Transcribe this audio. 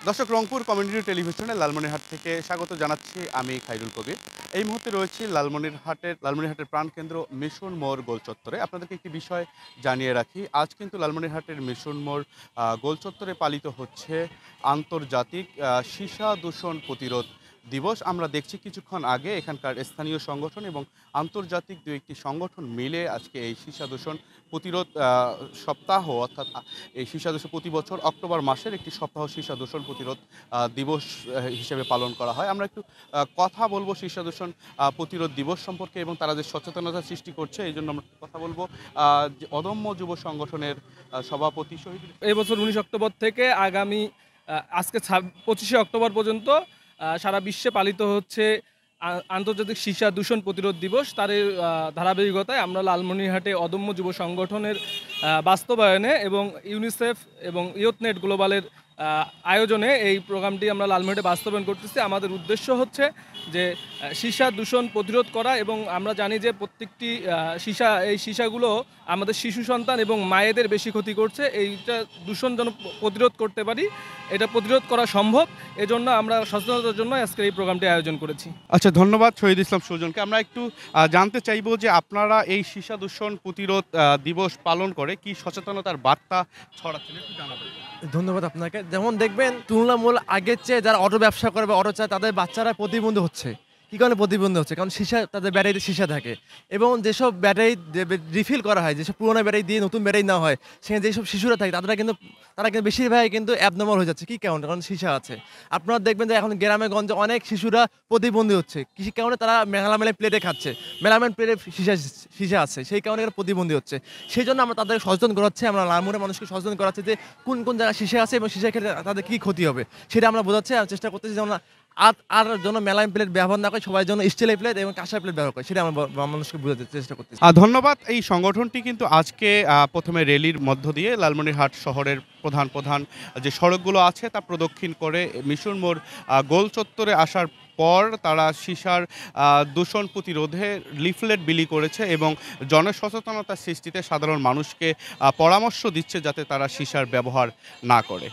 দর্শক, রংপুর কমিউনিটি টেলিভিশনে লালমনিরহাট থেকে স্বাগত জানাচ্ছি আমি খাইরুল কবির। এই মুহূর্তে রয়েছি লালমনিরহাটের প্রাণকেন্দ্র মিশন মোড় গোল চত্বরে। আপনাদেরকে একটি বিষয় জানিয়ে রাখি, আজ কিন্তু লালমনিরহাটের মিশন মোড় গোল চত্বরে পালিত হচ্ছে আন্তর্জাতিক সীসা দূষণ প্রতিরোধ দিবস। আমরা দেখছি কিছুক্ষণ আগে এখানকার স্থানীয় সংগঠন এবং আন্তর্জাতিক দু একটি সংগঠন মিলে আজকে এই সীসা দূষণ প্রতিরোধ সপ্তাহ, অর্থাৎ এই সীসা দূষণ প্রতি বছর অক্টোবর মাসের একটি সপ্তাহ সীসা দূষণ প্রতিরোধ দিবস হিসেবে পালন করা হয়। আমরা একটু কথা বলবো সীসা দূষণ প্রতিরোধ দিবস সম্পর্কে এবং তারা যে সচেতনতা সৃষ্টি করছে এই জন্য আমরা কথা বলবো যে অদম্য যুব সংগঠনের সভাপতি শহীদ। এই বছর 19 অক্টোবর থেকে আগামী আজকে 25শে অক্টোবর পর্যন্ত সারা বিশ্বে পালিত হচ্ছে আন্তর্জাতিক সীসা দূষণ প্রতিরোধ দিবস। তার ধারাবাহিকতায় আমরা লালমনিরহাটে অদম্য যুব সংগঠনের বাস্তবায়নে এবং ইউনিসেফ এবং ইয়ুথনেট গ্লোবালের আয়োজনে এই প্রোগ্রামটি আমরা লালমনিরহাটে বাস্তবায়ন করতেছি। আমাদের উদ্দেশ্য হচ্ছে যে সীসা দূষণ প্রতিরোধ করা, এবং আমরা জানি যে প্রত্যেকটি এই সীসাগুলো আমাদের শিশু সন্তান এবং মায়েদের বেশি ক্ষতি করছে। এইটা দূষণ যেন প্রতিরোধ করতে পারি, এটা প্রতিরোধ করা সম্ভব, এজন্য আমরা সচেতনতার জন্য আজকে এই প্রোগ্রামটি আয়োজন করেছি। আচ্ছা, ধন্যবাদ শহীদ ইসলাম সুজনকে। আমরা একটু জানতে চাইবো যে আপনারা এই সীসা দূষণ প্রতিরোধ দিবস পালন করে কি সচেতনতার বার্তা ছড়াচ্ছেন, একটু জানাবেন। ধন্যবাদ আপনাকে। যেমন দেখবেন তুলনামূলক আগের চেয়ে যারা অটো ব্যবসা করে বা অটো চায় তাদের বাচ্চারা প্রতিবন্ধী হচ্ছে। কী কারণে প্রতিবন্ধী হচ্ছে? কারণ সীসা, তাদের ব্যাটারিতে সীসা থাকে, এবং যেসব ব্যাটারি রিফিল করা হয়, যেসব পুরোনো ব্যাটারি দিয়ে নতুন ব্যাটারি নেওয়া হয়, সেখানে যেসব শিশুরা থাকে তারা কিন্তু বেশিরভাগই কিন্তু অ্যাবনর্মাল হয়ে যাচ্ছে। কী কারণে? কারণ সীসা আছে। আপনারা দেখবেন যে এখন গ্রামে গঞ্জে অনেক শিশুরা প্রতিবন্ধী হচ্ছে। কী কারণে? তারা মেলামেলা প্লেটে খাচ্ছে, মেলামেন প্লেটে সীসা আছে, সেই কারণে এরা প্রতিবন্ধী হচ্ছে। সেই জন্য আমরা তাদের সচেতন করাচ্ছি, আমরা লালমনিরহাটের মানুষকে সচেতন করাচ্ছি যে কোন কোন জায়গায় সীসা আছে এবং সীসা খেলে তাদের কী ক্ষতি হবে সেটা আমরা বোঝাচ্ছি। আর চেষ্টা করতেছি যেমন আর জন্য মেলাইন প্লেট ব্যবহার না করে সবাই জন্য স্টিলের প্লেট এবং কাঁসার প্লেট ব্যবহার করে, সেটা আমরা মানুষকে বোঝাতে চেষ্টা করতেছি। ধন্যবাদ। এই সংগঠনটি কিন্তু আজকে প্রথমে রেলির মধ্য দিয়ে লালমনিরহাট শহরের প্রধান প্রধান যে সড়কগুলো আছে তা প্রদক্ষিণ করে মিশন মোড় গোল চত্বরে আসার পর তারা সীসার দূষণ প্রতিরোধে লিফলেট বিলি করেছে এবং জনসচেতনতা সৃষ্টিতে সাধারণ মানুষকে পরামর্শ দিচ্ছে যাতে তারা সীসার ব্যবহার না করে।